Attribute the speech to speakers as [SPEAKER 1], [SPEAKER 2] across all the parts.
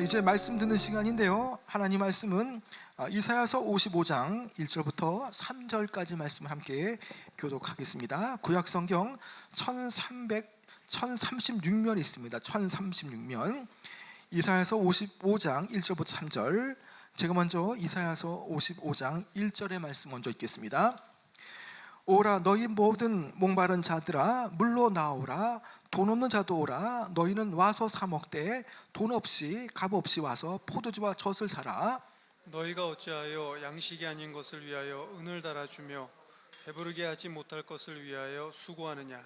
[SPEAKER 1] 이제 말씀 듣는 시간인데요. 하나님 말씀은 이사야서 55장 1절부터 3절까지 말씀을 함께 교독하겠습니다. 구약 성경 1036면 있습니다. 1036면 이사야서 55장 1절부터 3절. 제가 먼저 이사야서 55장 1절의 말씀 먼저 읽겠습니다. 오라 너희 모든 목마른 자들아 물로 나오라. 돈 없는 자도 오라. 너희는 와서 사 먹되 돈 없이 값 없이 와서 포도주와 젖을 사라.
[SPEAKER 2] 너희가 어찌하여 양식이 아닌 것을 위하여 은을 달아주며 배부르게 하지 못할 것을 위하여 수고하느냐.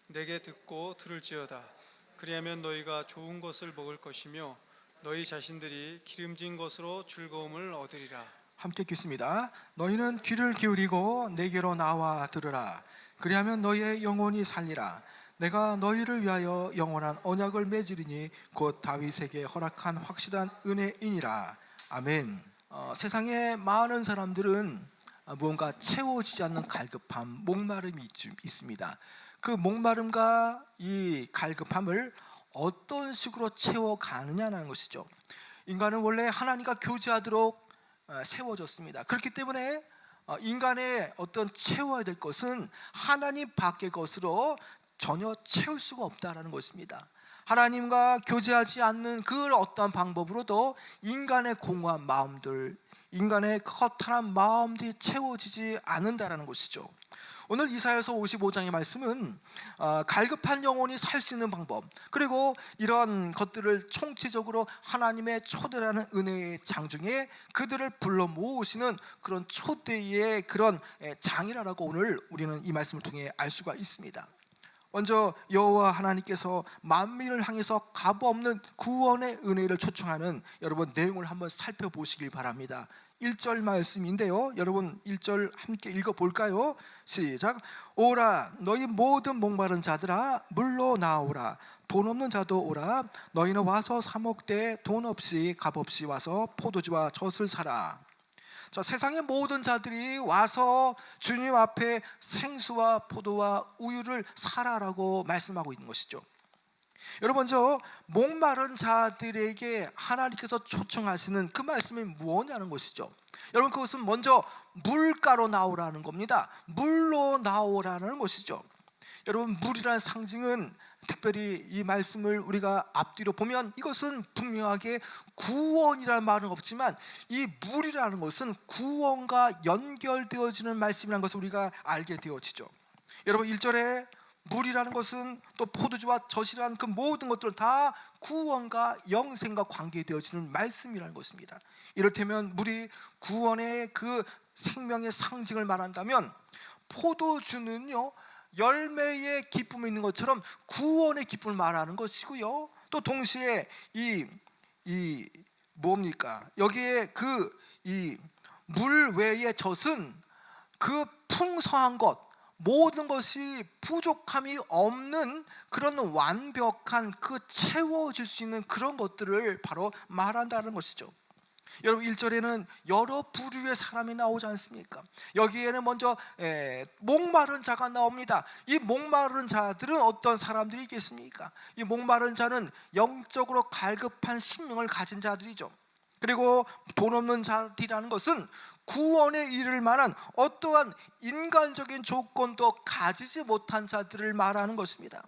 [SPEAKER 2] 내게 듣고 들을지어다. 그리하면 너희가 좋은 것을 먹을 것이며 너희 자신들이 기름진 것으로 즐거움을 얻으리라.
[SPEAKER 1] 함께 읽겠습니다. 너희는 귀를 기울이고 내게로 나와 들으라. 그리하면 너희의 영혼이 살리라. 내가 너희를 위하여 영원한 언약을 맺으리니 곧 다윗에게 허락한 확실한 은혜이니라. 아멘. 세상에 많은 사람들은 무언가 채워지지 않는 갈급함, 목마름이 있습니다. 그 목마름과 이 갈급함을 어떤 식으로 채워가느냐는 것이죠. 인간은 원래 하나님과 교제하도록 세워졌습니다. 그렇기 때문에 인간의 어떤 채워야 될 것은 하나님 밖의 것으로 전혀 채울 수가 없다라는 것입니다. 하나님과 교제하지 않는 그 어떤 방법으로도 인간의 공허한 마음들, 인간의 허탈한 마음들이 채워지지 않는다라는 것이죠. 오늘 이사야서 55장의 말씀은 갈급한 영혼이 살 수 있는 방법, 그리고 이런 것들을 총체적으로 하나님의 초대라는 은혜의 장 중에 그들을 불러 모으시는 그런 초대의 그런 장이라고 오늘 우리는 이 말씀을 통해 알 수가 있습니다. 먼저 여호와 하나님께서 만민을 향해서 값없는 구원의 은혜를 초청하는 여러분 내용을 한번 살펴보시길 바랍니다. 1절 말씀인데요, 여러분 1절 함께 읽어볼까요? 시작. 오라 너희 모든 목마른 자들아 물로 나오라. 돈 없는 자도 오라. 너희는 와서 사 먹되 돈 없이 값 없이 와서 포도주와 젖을 사라. 자, 세상의 모든 자들이 와서 주님 앞에 생수와 포도와 우유를 사라라고 말씀하고 있는 것이죠. 여러분, 저 목마른 자들에게 하나님께서 초청하시는 그 말씀이 무엇이냐는 것이죠. 여러분, 그것은 먼저 물가로 나오라는 겁니다. 물로 나오라는 것이죠. 여러분, 물이라는 상징은 특별히 이 말씀을 우리가 앞뒤로 보면 이것은 분명하게 구원이라는 말은 없지만 이 물이라는 것은 구원과 연결되어지는 말씀이라는 것을 우리가 알게 되어지죠. 여러분, 1절에 물이라는 것은 또 포도주와 젖이라는 그 모든 것들은 다 구원과 영생과 관계되어지는 말씀이라는 것입니다. 이를테면 물이 구원의 그 생명의 상징을 말한다면 포도주는요 열매의 기쁨이 있는 것처럼 구원의 기쁨을 말하는 것이고요, 또 동시에 뭡니까? 여기에 이 물 외의 젖은 그 풍성한 것, 모든 것이 부족함이 없는 그런 완벽한 그 채워질 수 있는 그런 것들을 바로 말한다는 것이죠. 여러분, 1절에는 여러 부류의 사람이 나오지 않습니까? 여기에는 먼저 목마른 자가 나옵니다. 이 목마른 자들은 어떤 사람들이 있겠습니까? 이 목마른 자는 영적으로 갈급한 심령을 가진 자들이죠. 그리고 돈 없는 자들이라는 것은 구원에 이를 만한 어떠한 인간적인 조건도 가지지 못한 자들을 말하는 것입니다.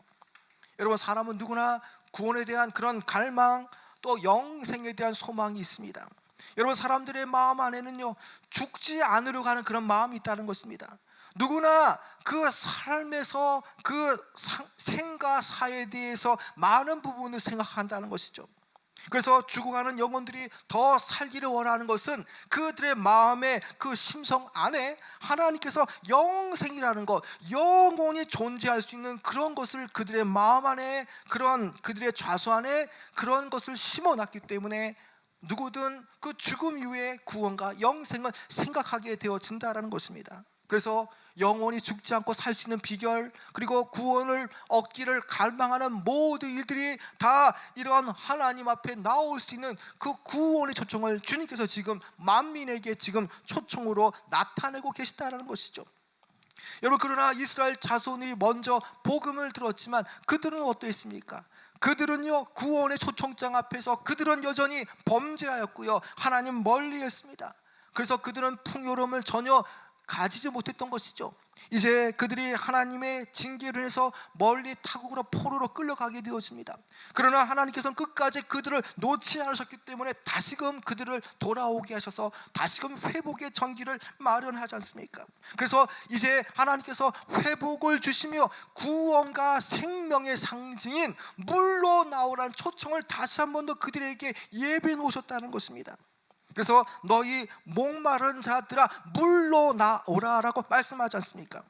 [SPEAKER 1] 여러분, 사람은 누구나 구원에 대한 그런 갈망, 또 영생에 대한 소망이 있습니다. 여러분, 사람들의 마음 안에는요 죽지 않으려고 하는 그런 마음이 있다는 것입니다. 누구나 그 삶에서 그 생과 사에 대해서 많은 부분을 생각한다는 것이죠. 그래서 죽어가는 영혼들이 더 살기를 원하는 것은 그들의 마음의 그 심성 안에 하나님께서 영생이라는 것, 영원히 존재할 수 있는 그런 것을 그들의 마음 안에, 그런 그들의 좌수 안에 그런 것을 심어놨기 때문에 누구든 그 죽음 이후에 구원과 영생을 생각하게 되어진다는 것입니다. 그래서 영원히 죽지 않고 살 수 있는 비결, 그리고 구원을 얻기를 갈망하는 모든 일들이 다 이러한 하나님 앞에 나올 수 있는 그 구원의 초청을 주님께서 지금 만민에게 지금 초청으로 나타내고 계시다는 것이죠. 여러분, 그러나 이스라엘 자손이 먼저 복음을 들었지만 그들은 어떠했습니까? 그들은요 구원의 초청장 앞에서 그들은 여전히 범죄하였고요, 하나님 멀리했습니다. 그래서 그들은 풍요로움을 전혀 가지지 못했던 것이죠. 이제 그들이 하나님의 징계를 해서 멀리 타국으로 포로로 끌려가게 되어집니다. 그러나 하나님께서는 끝까지 그들을 놓지 않으셨기 때문에 다시금 그들을 돌아오게 하셔서 다시금 회복의 전기를 마련하지 않습니까? 그래서 이제 하나님께서 회복을 주시며 구원과 생명의 상징인 물로 나오라는 초청을 다시 한 번 더 그들에게 예비해 놓으셨다는 것입니다. 그래서 너희 목마른 자들아 물로 나오라라고 말씀하지 않습니까?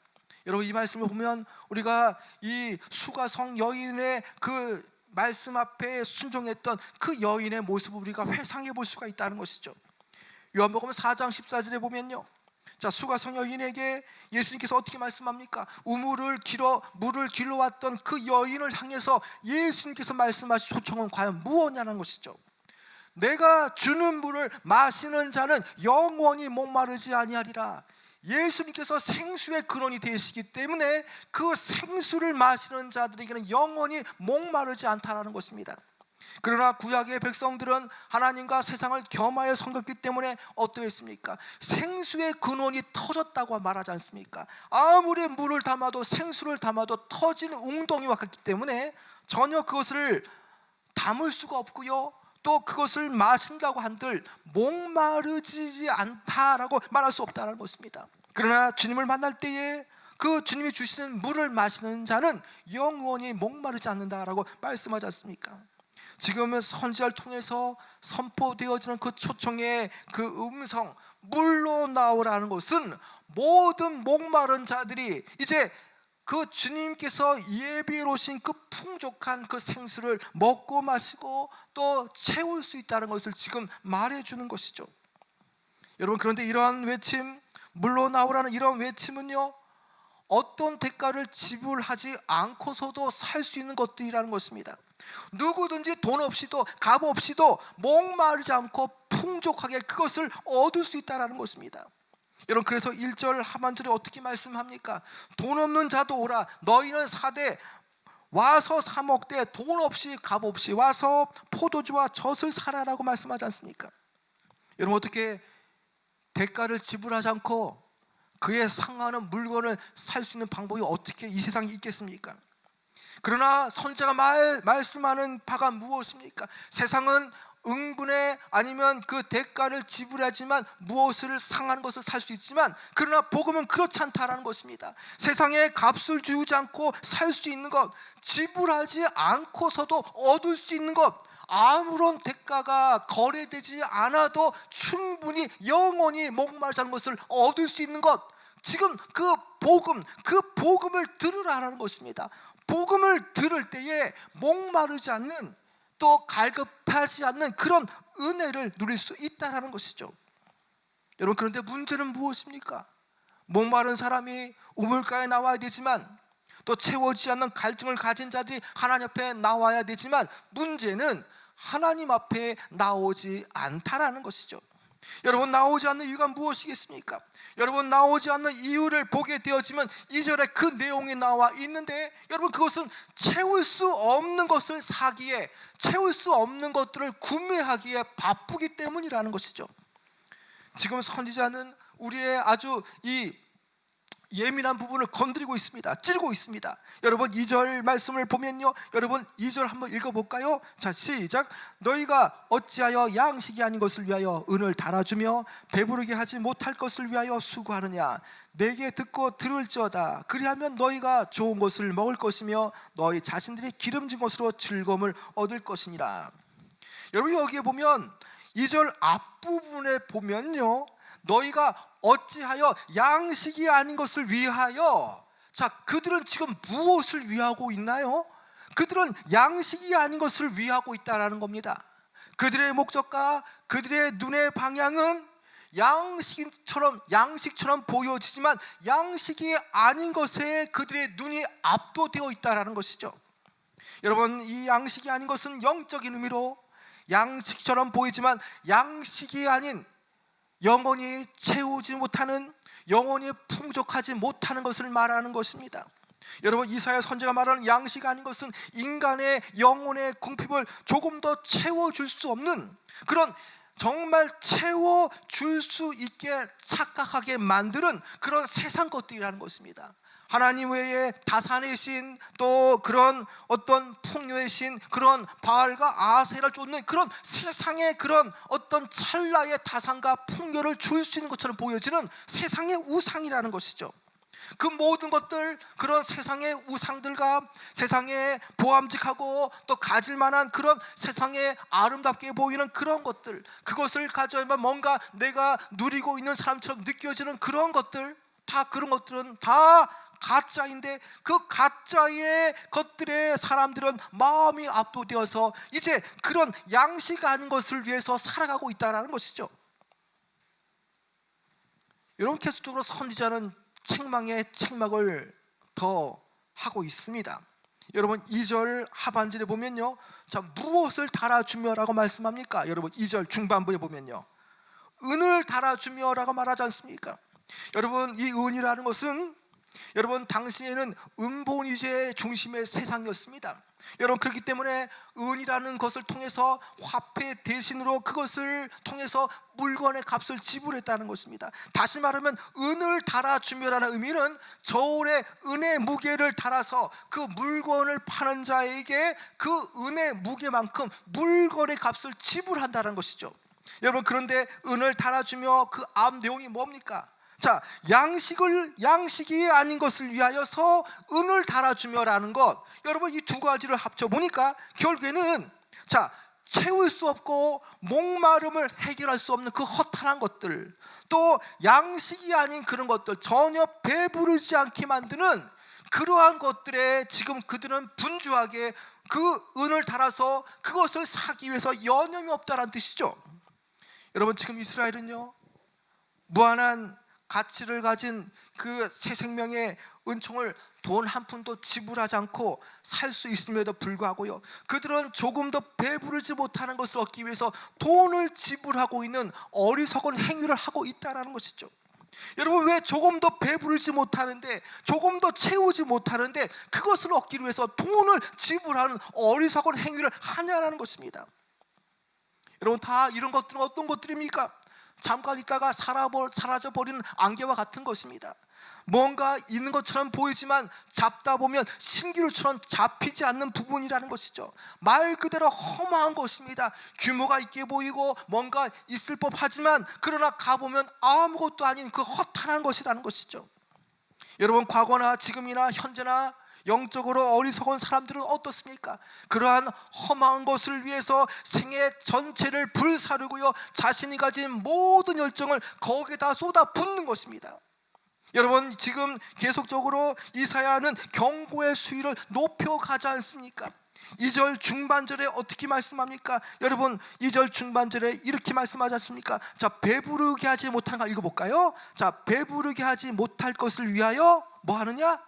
[SPEAKER 1] 여러분, 이 말씀을 보면 우리가 이 수가성 여인의 그 말씀 앞에 순종했던 그 여인의 모습을 우리가 회상해 볼 수가 있다는 것이죠. 요한복음 4장 14절에 보면요, 자, 수가성 여인에게 예수님께서 어떻게 말씀합니까? 물을 길러 왔던 그 여인을 향해서 예수님께서 말씀하신 초청은 과연 무엇이냐는 것이죠. 내가 주는 물을 마시는 자는 영원히 목마르지 아니하리라. 예수님께서 생수의 근원이 되시기 때문에 그 생수를 마시는 자들에게는 영원히 목마르지 않다라는 것입니다. 그러나 구약의 백성들은 하나님과 세상을 겸하여 섬겼기 때문에 어떠했습니까? 생수의 근원이 터졌다고 말하지 않습니까? 아무리 물을 담아도 생수를 담아도 터지는 웅덩이와 같기 때문에 전혀 그것을 담을 수가 없고요, 또 그것을 마신다고 한들 목마르지 않다라고 말할 수 없다는 것입니다. 그러나 주님을 만날 때에 그 주님이 주시는 물을 마시는 자는 영원히 목마르지 않는다라고 말씀하지 않습니까? 지금은 선지자를 통해서 선포되어지는 그 초청의 그 음성, 물로 나오라는 것은 모든 목마른 자들이 이제 그 주님께서 예비해 놓으신 그 풍족한 그 생수를 먹고 마시고 또 채울 수 있다는 것을 지금 말해주는 것이죠. 여러분, 그런데 이러한 외침, 물로 나오라는 이런 외침은요, 어떤 대가를 지불하지 않고서도 살 수 있는 것들이라는 것입니다. 누구든지 돈 없이도 값 없이도 목마르지 않고 풍족하게 그것을 얻을 수 있다는 것입니다. 여러분, 그래서 1절 하반절에 어떻게 말씀합니까? 돈 없는 자도 오라. 너희는 사되 와서 사 먹되 돈 없이 값 없이 와서 포도주와 젖을 사라라고 말씀하지 않습니까? 여러분, 어떻게 대가를 지불하지 않고 그에 상하는 물건을 살 수 있는 방법이 어떻게 이 세상에 있겠습니까? 그러나 선지자가 말씀하는 바가 무엇입니까? 세상은 응분에 아니면 그 대가를 지불하지만 무엇을 상하는 것을 살 수 있지만, 그러나 복음은 그렇지 않다라는 것입니다. 세상에 값을 주지 않고 살 수 있는 것, 지불하지 않고서도 얻을 수 있는 것, 아무런 대가가 거래되지 않아도 충분히 영원히 목마르지 않은 것을 얻을 수 있는 것, 지금 그 복음을 들으라는 것입니다. 복음을 들을 때에 목마르지 않는, 또 갈급하지 않는 그런 은혜를 누릴 수 있다는 것이죠. 여러분, 그런데 문제는 무엇입니까? 목마른 사람이 우물가에 나와야 되지만, 또 채워지지 않는 갈증을 가진 자들이 하나님 앞에 나와야 되지만, 문제는 하나님 앞에 나오지 않다라는 것이죠. 여러분, 나오지 않는 이유가 무엇이겠습니까? 여러분, 나오지 않는 이유를 보게 되어지면 2절에 그 내용이 나와 있는데, 여러분, 그것은 채울 수 없는 것을 사기에, 채울 수 없는 것들을 구매하기에 바쁘기 때문이라는 것이죠. 지금 선지자는 우리의 아주 이 예민한 부분을 건드리고 있습니다. 찌르고 있습니다. 여러분, 2절 말씀을 보면요, 여러분 2절 한번 읽어볼까요? 자, 시작. 너희가 어찌하여 양식이 아닌 것을 위하여 은을 달아주며 배부르게 하지 못할 것을 위하여 수고하느냐? 내게 듣고 들을지어다. 그리하면 너희가 좋은 것을 먹을 것이며 너희 자신들이 기름진 것으로 즐거움을 얻을 것이니라. 여러분, 여기에 보면 2절 앞부분에 보면요, 너희가 어찌하여 양식이 아닌 것을 위하여, 자, 그들은 지금 무엇을 위하고 있나요? 그들은 양식이 아닌 것을 위하고 있다는 겁니다. 그들의 목적과 그들의 눈의 방향은 양식처럼 보여지지만 양식이 아닌 것에 그들의 눈이 압도되어 있다는 것이죠. 여러분, 이 양식이 아닌 것은 영적인 의미로 양식처럼 보이지만 양식이 아닌, 영원히 채우지 못하는, 영원히 풍족하지 못하는 것을 말하는 것입니다. 여러분, 이사야 선지가 말하는 양식 아닌 것은 인간의 영혼의 궁핍을 조금 더 채워줄 수 없는, 그런 정말 채워줄 수 있게 착각하게 만드는 그런 세상 것들이라는 것입니다. 하나님 외에 다산의 신, 또 그런 어떤 풍요의 신, 그런 바알과 아세라를 쫓는 그런 세상의 그런 어떤 찰나의 다산과 풍요를 줄 수 있는 것처럼 보여지는 세상의 우상이라는 것이죠. 그 모든 것들, 그런 세상의 우상들과 세상에 보암직하고 또 가질 만한 그런 세상에 아름답게 보이는 그런 것들, 그것을 가져야만 뭔가 내가 누리고 있는 사람처럼 느껴지는 그런 것들, 다 그런 것들은 다 가짜인데, 그 가짜의 것들에 사람들은 마음이 압도되어서 이제 그런 양식 아닌 것을 위해서 살아가고 있다는 것이죠. 여러분, 계속적으로 선지자는 책망에 책망을 더 하고 있습니다. 여러분, 2절 하반절에 보면요, 자, 무엇을 달아주며라고 말씀합니까? 여러분, 2절 중반부에 보면요, 은을 달아주며라고 말하지 않습니까? 여러분, 이 은이라는 것은, 여러분, 당시에는 은본위제의 중심의 세상이었습니다. 여러분, 그렇기 때문에 은이라는 것을 통해서 화폐 대신으로 그것을 통해서 물건의 값을 지불했다는 것입니다. 다시 말하면 은을 달아주며라는 의미는 저울에 은의 무게를 달아서 그 물건을 파는 자에게 그 은의 무게만큼 물건의 값을 지불한다는 것이죠. 여러분, 그런데 은을 달아주며 그 앞 내용이 뭡니까? 자, 양식이 아닌 것을 위하여서 은을 달아주며라는 것, 여러분, 이 두 가지를 합쳐보니까 결국에는, 자, 채울 수 없고 목마름을 해결할 수 없는 그 허탈한 것들, 또 양식이 아닌 그런 것들, 전혀 배부르지 않게 만드는 그러한 것들에 지금 그들은 분주하게 그 은을 달아서 그것을 사기 위해서 여념이 없다는 뜻이죠. 여러분, 지금 이스라엘은요, 무한한 가치를 가진 그 새 생명의 은총을 돈 한 푼도 지불하지 않고 살 수 있음에도 불구하고요, 그들은 조금 더 배부르지 못하는 것을 얻기 위해서 돈을 지불하고 있는 어리석은 행위를 하고 있다는 것이죠. 여러분, 왜 조금 더 배부르지 못하는데, 조금 더 채우지 못하는데 그것을 얻기 위해서 돈을 지불하는 어리석은 행위를 하냐라는 것입니다. 여러분, 다 이런 것들은 어떤 것들입니까? 잠깐 있다가 사라져버리는 안개와 같은 것입니다. 뭔가 있는 것처럼 보이지만 잡다 보면 신기루처럼 잡히지 않는 부분이라는 것이죠. 말 그대로 허망한 것입니다. 규모가 있게 보이고 뭔가 있을 법하지만 그러나 가보면 아무것도 아닌 그 허탈한 것이라는 것이죠. 여러분, 과거나 지금이나 현재나 영적으로 어리석은 사람들은 어떻습니까? 그러한 험한 것을 위해서 생애 전체를 불사르고요, 자신이 가진 모든 열정을 거기에다 쏟아붓는 것입니다. 여러분, 지금 계속적으로 이사야는 경고의 수위를 높여가지 않습니까? 2절 중반절에 어떻게 말씀합니까? 여러분, 2절 중반절에 이렇게 말씀하지 않습니까? 자, 배부르게 하지 못한 거 읽어볼까요? 자, 배부르게 하지 못할 것을 위하여 뭐 하느냐?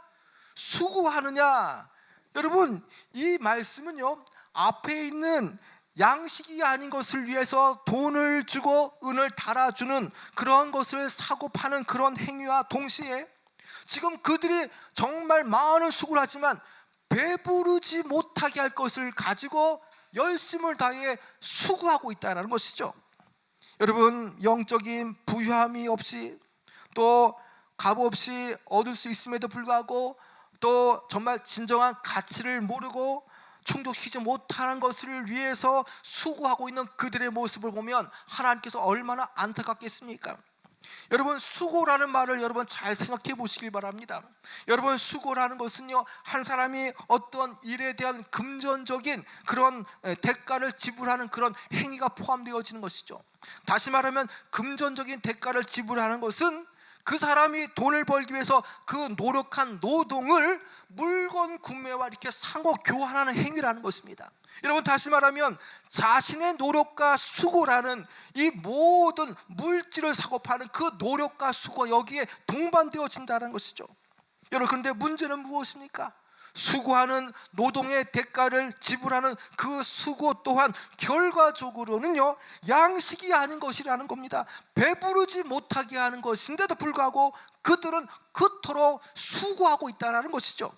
[SPEAKER 1] 수고하느냐. 여러분, 이 말씀은요, 앞에 있는 양식이 아닌 것을 위해서 돈을 주고 은을 달아주는 그런 것을 사고 파는 그런 행위와 동시에 지금 그들이 정말 많은 수고를 하지만 배부르지 못하게 할 것을 가지고 열심을 다해 수고하고 있다는 것이죠. 여러분, 영적인 부유함이 없이 또 값없이 얻을 수 있음에도 불구하고 또 정말 진정한 가치를 모르고 충족시키지 못하는 것을 위해서 수고하고 있는 그들의 모습을 보면 하나님께서 얼마나 안타깝겠습니까? 여러분, 수고라는 말을 여러분 잘 생각해 보시길 바랍니다. 여러분, 수고라는 것은요, 한 사람이 어떤 일에 대한 금전적인 그런 대가를 지불하는 그런 행위가 포함되어지는 것이죠. 다시 말하면 금전적인 대가를 지불하는 것은 그 사람이 돈을 벌기 위해서 그 노력한 노동을 물건 구매와 이렇게 상호 교환하는 행위라는 것입니다. 여러분, 다시 말하면 자신의 노력과 수고라는 이 모든 물질을 사고 파는 그 노력과 수고, 여기에 동반되어진다는 것이죠. 여러분, 그런데 문제는 무엇입니까? 수고하는 노동의 대가를 지불하는 그 수고 또한 결과적으로는요, 양식이 아닌 것이라는 겁니다. 배부르지 못하게 하는 것인데도 불구하고 그들은 그토록 수고하고 있다는 것이죠.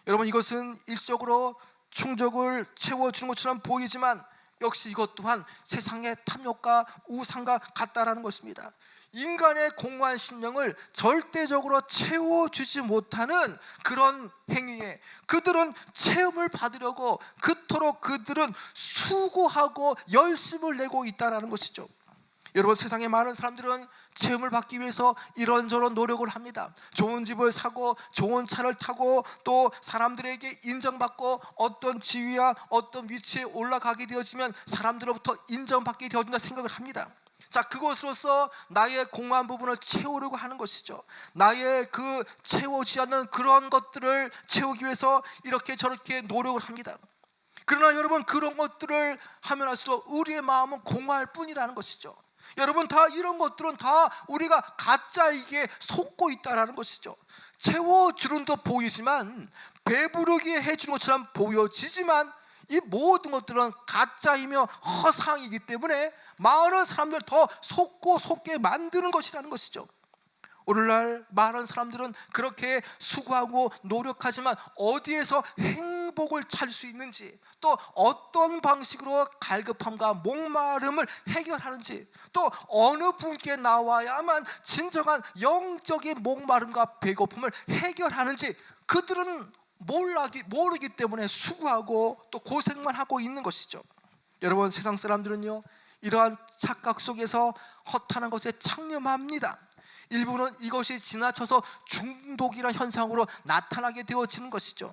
[SPEAKER 1] 여러분, 이것은 일시적으로 충족을 채워주는 것처럼 보이지만 역시 이것 또한 세상의 탐욕과 우상과 같다라는 것입니다. 인간의 공허한 심령을 절대적으로 채워주지 못하는 그런 행위에 그들은 체험을 받으려고 그토록 그들은 수고하고 열심을 내고 있다는 것이죠. 여러분, 세상의 많은 사람들은 체험을 받기 위해서 이런저런 노력을 합니다. 좋은 집을 사고 좋은 차를 타고 또 사람들에게 인정받고 어떤 지위와 어떤 위치에 올라가게 되어지면 사람들로부터 인정받게 되어진다 생각을 합니다. 자, 그것으로서 나의 공허한 부분을 채우려고 하는 것이죠. 나의 그 채워지지 않는 그런 것들을 채우기 위해서 이렇게 저렇게 노력을 합니다. 그러나 여러분, 그런 것들을 하면 할수록 우리의 마음은 공허할 뿐이라는 것이죠. 여러분, 다 이런 것들은 다 우리가 가짜이기에 속고 있다는 것이죠. 채워주는 듯 보이지만 배부르게 해주는 것처럼 보여지지만 이 모든 것들은 가짜이며 허상이기 때문에 많은 사람들 더 속게 만드는 것이라는 것이죠. 오늘날 많은 사람들은 그렇게 수고하고 노력하지만 어디에서 행복을 찾을 수 있는지, 또 어떤 방식으로 갈급함과 목마름을 해결하는지, 또 어느 분께 나와야만 진정한 영적인 목마름과 배고픔을 해결하는지 그들은 모르기 때문에 수고하고 또 고생만 하고 있는 것이죠. 여러분, 세상 사람들은요, 이러한 착각 속에서 허탄한 것에 창념합니다. 일부는 이것이 지나쳐서 중독이라는 현상으로 나타나게 되어지는 것이죠.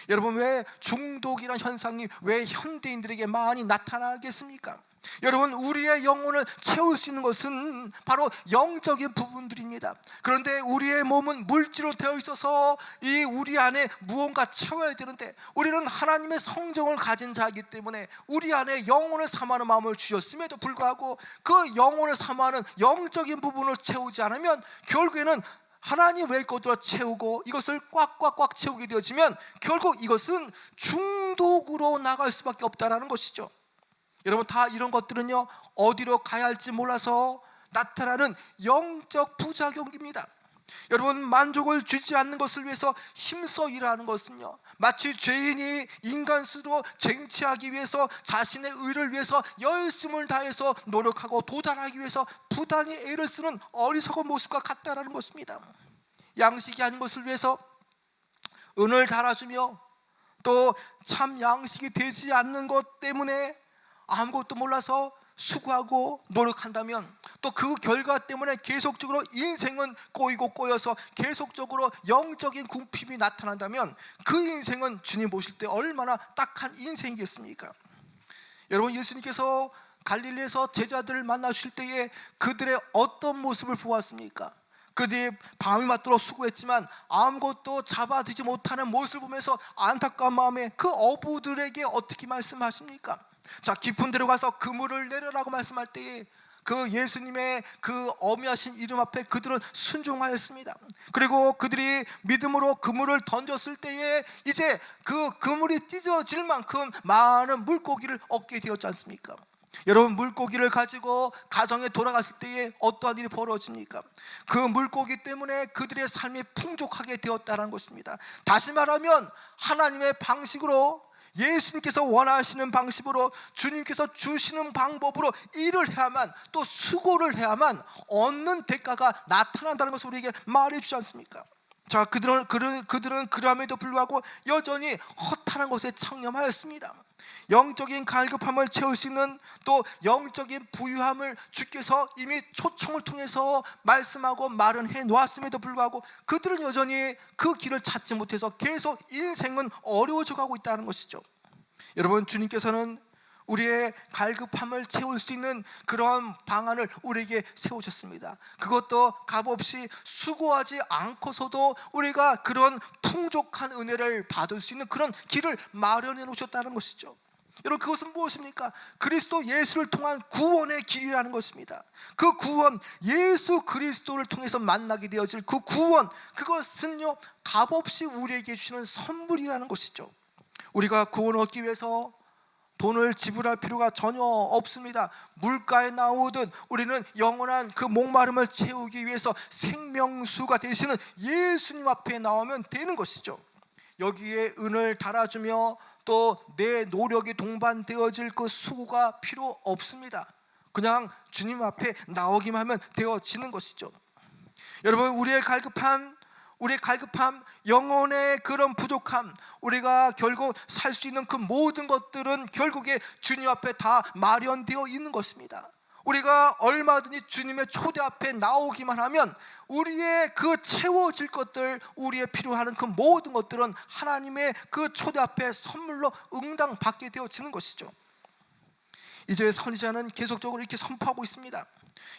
[SPEAKER 1] 여러분, 왜 중독이라는 현상이 왜 현대인들에게 많이 나타나겠습니까? 여러분, 우리의 영혼을 채울 수 있는 것은 바로 영적인 부분들입니다. 그런데 우리의 몸은 물질로 되어 있어서 이 우리 안에 무언가 채워야 되는데, 우리는 하나님의 성정을 가진 자이기 때문에 우리 안에 영혼을 사모하는 마음을 주셨음에도 불구하고 그 영혼을 사모하는 영적인 부분을 채우지 않으면 결국에는 하나님 외의 것들을 채우고 이것을 꽉꽉꽉 채우게 되어지면 결국 이것은 중독으로 나갈 수밖에 없다는 것이죠. 여러분, 다 이런 것들은요, 어디로 가야 할지 몰라서 나타나는 영적 부작용입니다. 여러분, 만족을 주지 않는 것을 위해서 힘써 일하는 것은요, 마치 죄인이 인간 스스로 쟁취하기 위해서 자신의 의를 위해서 열심을 다해서 노력하고 도달하기 위해서 부단히 애를 쓰는 어리석은 모습과 같다라는 것입니다. 양식이 아닌 것을 위해서 은을 달아주며 또 참 양식이 되지 않는 것 때문에 아무것도 몰라서 수고하고 노력한다면, 또 그 결과 때문에 계속적으로 인생은 꼬여서 계속적으로 영적인 궁핍이 나타난다면 그 인생은 주님 보실 때 얼마나 딱한 인생이겠습니까? 여러분, 예수님께서 갈릴리에서 제자들을 만나실 때에 그들의 어떤 모습을 보았습니까? 그들이 밤이 맞도록 수고했지만 아무것도 잡아들지 못하는 모습을 보면서 안타까운 마음에 그 어부들에게 어떻게 말씀하십니까? 자, 깊은 데로 가서 그물을 내려라고 말씀할 때에 그 예수님의 그 어미하신 이름 앞에 그들은 순종하였습니다. 그리고 그들이 믿음으로 그물을 던졌을 때에 이제 그 그물이 찢어질 만큼 많은 물고기를 얻게 되었지 않습니까? 여러분, 물고기를 가지고 가정에 돌아갔을 때에 어떠한 일이 벌어집니까? 그 물고기 때문에 그들의 삶이 풍족하게 되었다는 것입니다. 다시 말하면 하나님의 방식으로, 예수님께서 원하시는 방식으로, 주님께서 주시는 방법으로 일을 해야만, 또 수고를 해야만 얻는 대가가 나타난다는 것을 우리에게 말해주지 않습니까? 자, 그들은 그럼에도 불구하고 여전히 허탄한 것에 창념하였습니다. 영적인 갈급함을 채울 수 있는, 또 영적인 부유함을 주께서 이미 초청을 통해서 말씀하고 말은 해놓았음에도 불구하고 그들은 여전히 그 길을 찾지 못해서 계속 인생은 어려워져 가고 있다는 것이죠. 여러분, 주님께서는 우리의 갈급함을 채울 수 있는 그런 방안을 우리에게 세우셨습니다. 그것도 값없이 수고하지 않고서도 우리가 그런 풍족한 은혜를 받을 수 있는 그런 길을 마련해 놓으셨다는 것이죠. 여러분, 그것은 무엇입니까? 그리스도 예수를 통한 구원의 길이라는 것입니다. 그 구원, 예수 그리스도를 통해서 만나게 되어질 그 구원, 그것은요, 값없이 우리에게 주시는 선물이라는 것이죠. 우리가 구원을 얻기 위해서 돈을 지불할 필요가 전혀 없습니다. 물가에 나오듯 우리는 영원한 그 목마름을 채우기 위해서 생명수가 되시는 예수님 앞에 나오면 되는 것이죠. 여기에 은을 달아주며 또 내 노력이 동반되어질 그 수고가 필요 없습니다. 그냥 주님 앞에 나오기만 하면 되어지는 것이죠. 여러분, 우리의 갈급함, 영혼의 그런 부족함, 우리가 결국 살 수 있는 그 모든 것들은 결국에 주님 앞에 다 마련되어 있는 것입니다. 우리가 얼마든지 주님의 초대 앞에 나오기만 하면 우리의 그 채워질 것들, 우리의 필요하는 그 모든 것들은 하나님의 그 초대 앞에 선물로 응당받게 되어지는 것이죠. 이제 선지자는 계속적으로 이렇게 선포하고 있습니다.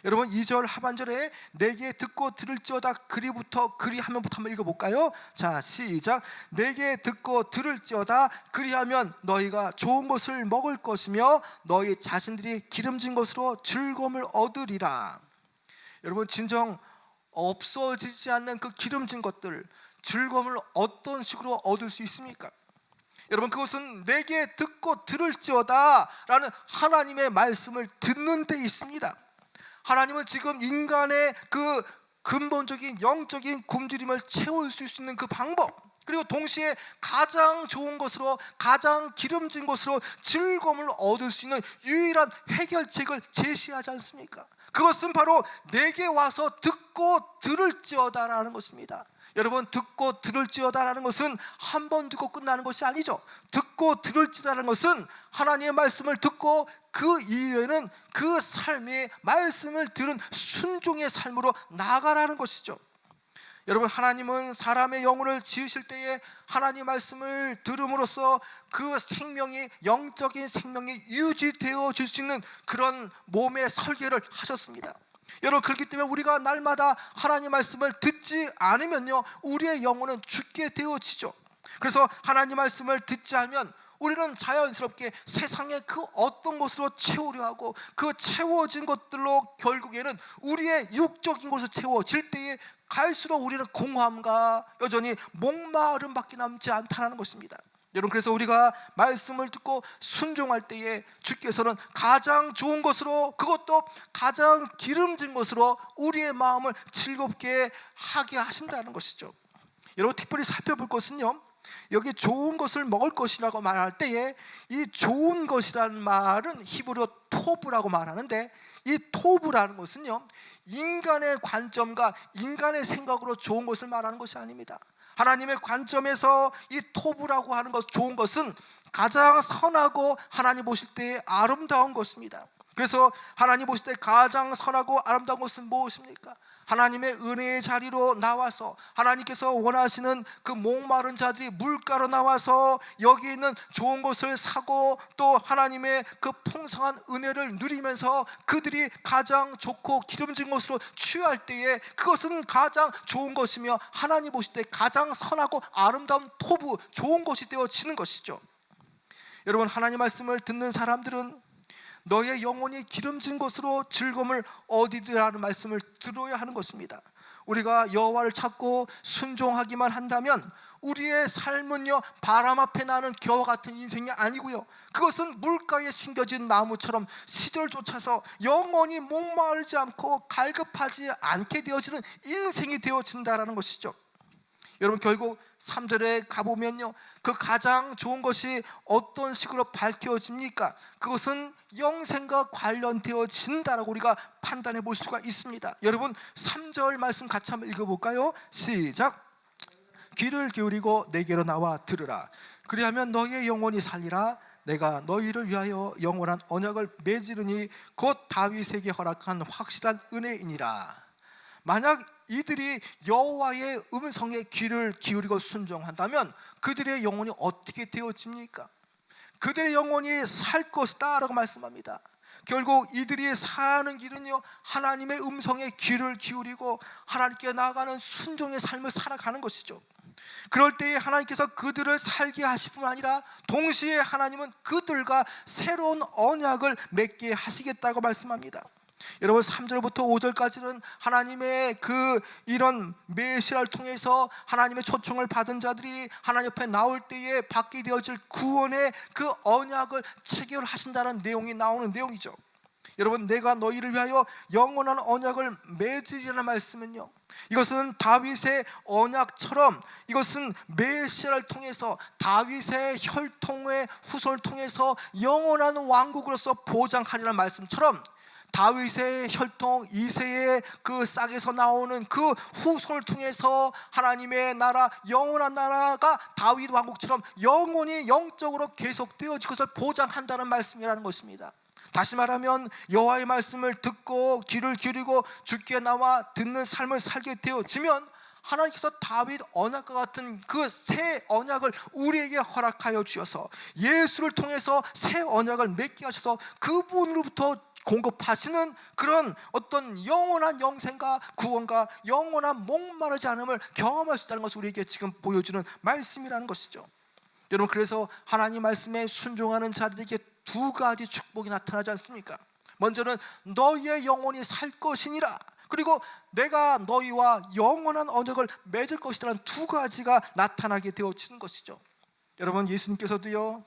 [SPEAKER 1] 여러분, 2절 하반절에 내게 듣고 들을지어다 그리하면부터 한번 읽어볼까요? 자, 시작. 내게 듣고 들을지어다 그리하면 너희가 좋은 것을 먹을 것이며 너희 자신들이 기름진 것으로 즐거움을 얻으리라. 여러분, 진정 없어지지 않는 그 기름진 것들, 즐거움을 어떤 식으로 얻을 수 있습니까? 여러분, 그것은 내게 듣고 들을지어다 라는 하나님의 말씀을 듣는 데 있습니다. 하나님은 지금 인간의 그 근본적인 영적인 굶주림을 채울 수 있는 그 방법, 그리고 동시에 가장 좋은 것으로, 가장 기름진 것으로 즐거움을 얻을 수 있는 유일한 해결책을 제시하지 않습니까? 그것은 바로 내게 와서 듣고 들을지어다라는 것입니다. 여러분, 듣고 들을지어다라는 것은 한 번 듣고 끝나는 것이 아니죠. 듣고 들을지어다라는 것은 하나님의 말씀을 듣고 그 이후에는 그 삶의 말씀을 들은 순종의 삶으로 나아가라는 것이죠. 여러분, 하나님은 사람의 영혼을 지으실 때에 하나님 말씀을 들음으로써 그 생명이, 영적인 생명이 유지되어 줄 수 있는 그런 몸의 설계를 하셨습니다. 여러분, 그렇기 때문에 우리가 날마다 하나님 말씀을 듣지 않으면요, 우리의 영혼은 죽게 되어지죠. 그래서 하나님 말씀을 듣지 않으면 우리는 자연스럽게 세상의 그 어떤 것으로 채우려 하고, 그 채워진 것들로 결국에는 우리의 육적인 것을 채워질 때에 갈수록 우리는 공허함과 여전히 목마름밖에 남지 않다는 것입니다. 여러분, 그래서 우리가 말씀을 듣고 순종할 때에 주께서는 가장 좋은 것으로, 그것도 가장 기름진 것으로 우리의 마음을 즐겁게 하게 하신다는 것이죠. 여러분, 특별히 살펴볼 것은요, 여기 좋은 것을 먹을 것이라고 말할 때에 이 좋은 것이라는 말은 히브리어 토브라고 말하는데, 이 토브라는 것은요, 인간의 관점과 인간의 생각으로 좋은 것을 말하는 것이 아닙니다. 하나님의 관점에서 이 토브라고 하는 것, 좋은 것은 가장 선하고 하나님 보실 때 아름다운 것입니다. 그래서 하나님 보실 때 가장 선하고 아름다운 것은 무엇입니까? 하나님의 은혜의 자리로 나와서 하나님께서 원하시는 그 목마른 자들이 물가로 나와서 여기 있는 좋은 것을 사고 또 하나님의 그 풍성한 은혜를 누리면서 그들이 가장 좋고 기름진 것으로 취할 때에 그것은 가장 좋은 것이며 하나님 보실 때 가장 선하고 아름다운 토부, 좋은 것이 되어지는 것이죠. 여러분, 하나님 말씀을 듣는 사람들은 너의 영혼이 기름진 것으로 즐거움을 얻으리라는 말씀을 들어야 하는 것입니다. 우리가 여호와를 찾고 순종하기만 한다면 우리의 삶은요, 바람 앞에 나는 겨와 같은 인생이 아니고요, 그것은 물가에 심겨진 나무처럼 시절 쫓아서 영원히 목마르지 않고 갈급하지 않게 되어지는 인생이 되어진다는 것이죠. 여러분, 결국 3절에 가보면요, 그 가장 좋은 것이 어떤 식으로 밝혀집니까? 그것은 영생과 관련되어진다라고 우리가 판단해 볼 수가 있습니다. 여러분, 3절 말씀 같이 한번 읽어볼까요? 시작. 귀를 기울이고 내게로 나와 들으라. 그리하면 너희의 영혼이 살리라. 내가 너희를 위하여 영원한 언약을 맺으리니 곧 다윗에게 허락한 확실한 은혜이니라. 만약 이들이 여호와의 음성에 귀를 기울이고 순종한다면 그들의 영혼이 어떻게 되어집니까? 그들의 영혼이 살 것이다 라고 말씀합니다. 결국 이들이 사는 길은요, 하나님의 음성에 귀를 기울이고 하나님께 나아가는 순종의 삶을 살아가는 것이죠. 그럴 때에 하나님께서 그들을 살게 하실 뿐 아니라 동시에 하나님은 그들과 새로운 언약을 맺게 하시겠다고 말씀합니다. 여러분, 3절부터 5절까지는 하나님의 그 이런 메시아를 통해서 하나님의 초청을 받은 자들이 하나님 앞에 나올 때에 받게 되어질 구원의 그 언약을 체결하신다는 내용이 나오는 내용이죠. 여러분, 내가 너희를 위하여 영원한 언약을 맺으리라는 말씀은요, 이것은 다윗의 언약처럼, 이것은 메시아를 통해서 다윗의 혈통의 후손을 통해서 영원한 왕국으로서 보장하리라는 말씀처럼, 다윗의 혈통 이세의 그 싹에서 나오는 그 후손을 통해서 하나님의 나라, 영원한 나라가 다윗 왕국처럼 영원히 영적으로 계속되어질 것을 보장한다는 말씀이라는 것입니다. 다시 말하면 여호와의 말씀을 듣고 귀를 기울이고 주께 나와 듣는 삶을 살게 되어지면 하나님께서 다윗 언약과 같은 그 새 언약을 우리에게 허락하여 주셔서 예수를 통해서 새 언약을 맺게 하셔서 그분으로부터 공급하시는 그런 어떤 영원한 영생과 구원과 영원한 목마르지 않음을 경험할 수 있다는 것을 우리에게 지금 보여주는 말씀이라는 것이죠. 여러분, 그래서 하나님 말씀에 순종하는 자들에게 두 가지 축복이 나타나지 않습니까? 먼저는 너희의 영혼이 살 것이니라, 그리고 내가 너희와 영원한 언약을 맺을 것이라는 두 가지가 나타나게 되어지는 것이죠. 여러분, 예수님께서도요,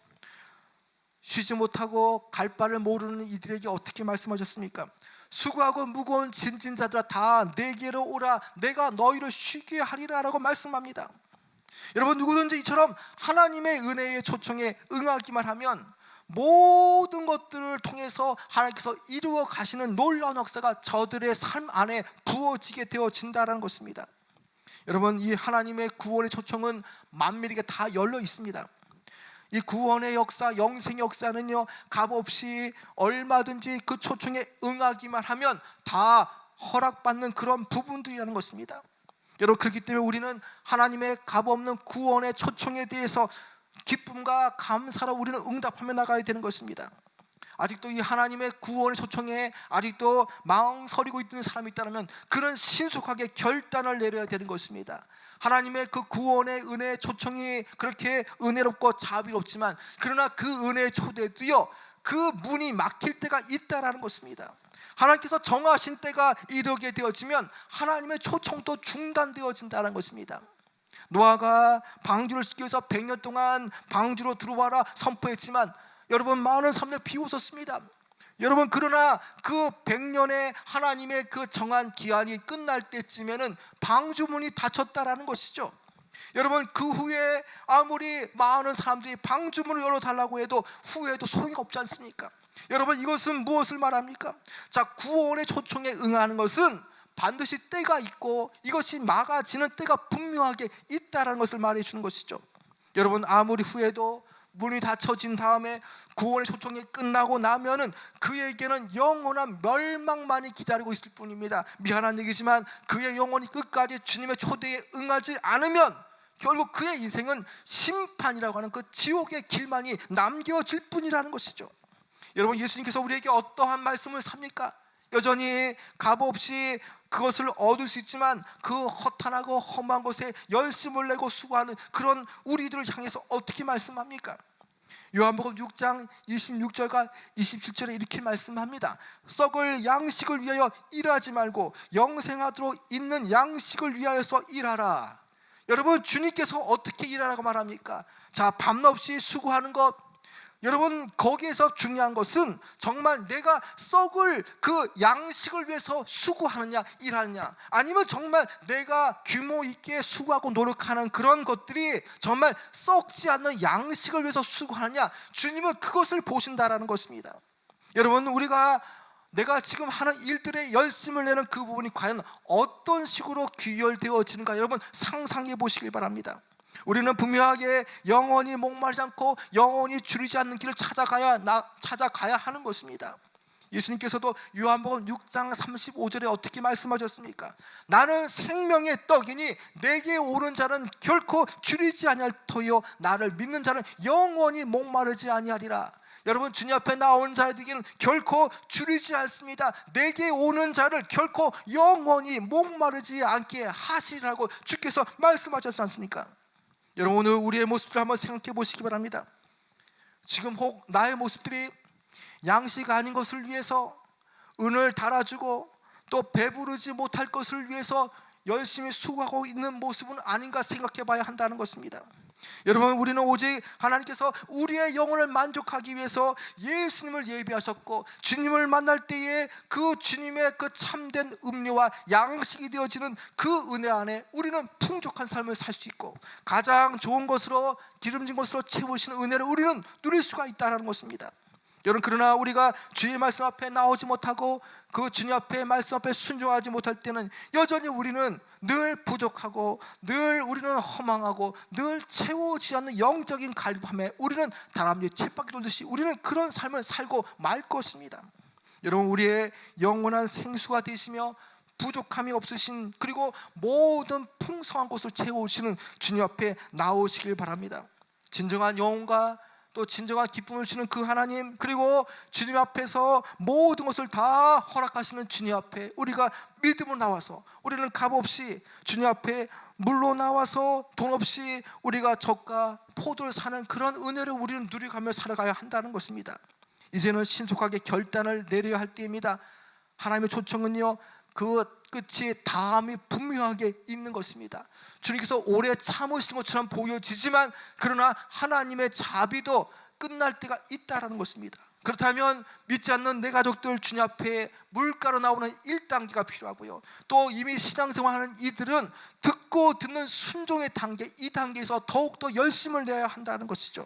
[SPEAKER 1] 쉬지 못하고 갈 바를 모르는 이들에게 어떻게 말씀하셨습니까? 수고하고 무거운 짐진 자들아 다 내게로 오라, 내가 너희를 쉬게 하리라 라고 말씀합니다. 여러분, 누구든지 이처럼 하나님의 은혜의 초청에 응하기만 하면 모든 것들을 통해서 하나님께서 이루어 가시는 놀라운 역사가 저들의 삶 안에 부어지게 되어진다는 것입니다. 여러분, 이 하나님의 구원의 초청은 만민에게 다 열려 있습니다. 이 구원의 역사, 영생의 역사는요, 값없이 얼마든지 그 초청에 응하기만 하면 다 허락받는 그런 부분들이라는 것입니다. 여러분, 그렇기 때문에 우리는 하나님의 값없는 구원의 초청에 대해서 기쁨과 감사로 우리는 응답하며 나가야 되는 것입니다. 아직도 이 하나님의 구원의 초청에 아직도 망설이고 있는 사람이 있다면 그는 신속하게 결단을 내려야 되는 것입니다. 하나님의 그 구원의 은혜의 초청이 그렇게 은혜롭고 자비롭지만, 그러나 그 은혜의 초대도요, 그 문이 막힐 때가 있다라는 것입니다. 하나님께서 정하신 때가 이르게 되어지면 하나님의 초청도 중단되어진다는 것입니다. 노아가 방주를 짓기 위해서 100년 동안 방주로 들어와라 선포했지만 여러분, 많은 사람들이 비웃었습니다. 여러분, 그러나 그 100년의 하나님의 그 정한 기한이 끝날 때쯤에는 방주문이 닫혔다라는 것이죠. 여러분, 그 후에 아무리 많은 사람들이 방주문을 열어달라고 해도 후에도 소용이 없지 않습니까? 여러분, 이것은 무엇을 말합니까? 자, 구원의 초청에 응하는 것은 반드시 때가 있고 이것이 막아지는 때가 분명하게 있다는 것을 말해주는 것이죠. 여러분, 아무리 후에도 문이 닫혀진 다음에 구원의 초청이 끝나고 나면은 그에게는 영원한 멸망만이 기다리고 있을 뿐입니다. 미안한 얘기지만 그의 영혼이 끝까지 주님의 초대에 응하지 않으면 결국 그의 인생은 심판이라고 하는 그 지옥의 길만이 남겨질 뿐이라는 것이죠. 여러분, 예수님께서 우리에게 어떠한 말씀을 삽니까? 여전히 값없이 그것을 얻을 수 있지만 그 허탄하고 험한 것에 열심을 내고 수고하는 그런 우리들을 향해서 어떻게 말씀합니까? 요한복음 6장 26절과 27절에 이렇게 말씀합니다. 썩을 양식을 위하여 일하지 말고 영생하도록 있는 양식을 위하여서 일하라. 여러분, 주님께서 어떻게 일하라고 말합니까? 자, 밤낮없이 수고하는 것, 여러분, 거기에서 중요한 것은 정말 내가 썩을 그 양식을 위해서 수고하느냐 일하느냐, 아니면 정말 내가 규모 있게 수고하고 노력하는 그런 것들이 정말 썩지 않는 양식을 위해서 수고하느냐, 주님은 그것을 보신다라는 것입니다. 여러분, 내가 지금 하는 일들에 열심을 내는 그 부분이 과연 어떤 식으로 귀결되어지는가, 여러분 상상해 보시길 바랍니다. 우리는 분명하게 영원히 목마르지 않고 영원히 줄이지 않는 길을 찾아가야 하는 것입니다. 예수님께서도 요한복음 6장 35절에 어떻게 말씀하셨습니까? 나는 생명의 떡이니 내게 오는 자는 결코 줄이지 아니할 터이요 나를 믿는 자는 영원히 목마르지 아니하리라. 여러분, 주님 앞에 나온 자들에게는 결코 줄이지 않습니다. 내게 오는 자를 결코 영원히 목마르지 않게 하시라고 주께서 말씀하셨지 않습니까? 여러분, 오늘 우리의 모습을 한번 생각해 보시기 바랍니다. 지금 혹 나의 모습들이 양식 아닌 것을 위해서 은을 달아주고 또 배부르지 못할 것을 위해서 열심히 수고하고 있는 모습은 아닌가 생각해 봐야 한다는 것입니다. 여러분, 우리는 오직 하나님께서 우리의 영혼을 만족하기 위해서 예수님을 예비하셨고, 주님을 만날 때에 그 주님의 그 참된 음료와 양식이 되어지는 그 은혜 안에 우리는 풍족한 삶을 살 수 있고, 가장 좋은 것으로 기름진 것으로 채우시는 은혜를 우리는 누릴 수가 있다는 것입니다. 여러분, 그러나 우리가 주의 말씀 앞에 나오지 못하고 그 주님 앞에 말씀 앞에 순종하지 못할 때는 여전히 우리는 늘 부족하고, 늘 우리는 허망하고, 늘 채워지지 않는 영적인 갈급함에 우리는 다람쥐 쳇바퀴 돌듯이 우리는 그런 삶을 살고 말 것입니다. 여러분, 우리의 영원한 생수가 되시며 부족함이 없으신, 그리고 모든 풍성한 것을 채워오시는 주님 앞에 나오시길 바랍니다. 진정한 영혼과 또 진정한 기쁨을 주시는 그 하나님, 그리고 주님 앞에서 모든 것을 다 허락하시는 주님 앞에 우리가 믿음으로 나와서, 우리는 값없이 주님 앞에 물로 나와서 돈 없이 우리가 젖과 포도를 사는 그런 은혜를 우리는 누려가며 살아가야 한다는 것입니다. 이제는 신속하게 결단을 내려야 할 때입니다. 하나님의 초청은요, 그 끝이 다음이 분명하게 있는 것입니다. 주님께서 오래 참으시는 것처럼 보여지지만, 그러나 하나님의 자비도 끝날 때가 있다라는 것입니다. 그렇다면 믿지 않는 내 가족들 주님 앞에 물가로 나오는 1단계가 필요하고요, 또 이미 신앙생활하는 이들은 듣고 듣는 순종의 단계, 이 단계에서 더욱더 열심을 내야 한다는 것이죠.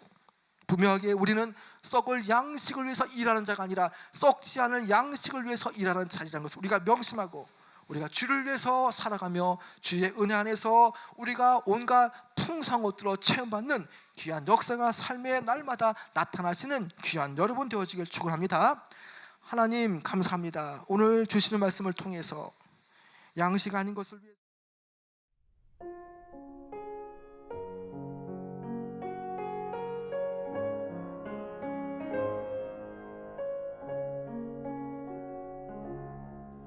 [SPEAKER 1] 분명하게 우리는 썩을 양식을 위해서 일하는 자가 아니라 썩지 않은 양식을 위해서 일하는 자라는 것을 우리가 명심하고, 우리가 주를 위해서 살아가며 주의 은혜 안에서 우리가 온갖 풍성한 것들로 체험받는 귀한 역사가 삶의 날마다 나타나시는 귀한 여러분 되어지길 축원합니다. 하나님 감사합니다. 오늘 주시는 말씀을 통해서 양식 아닌 것을 위해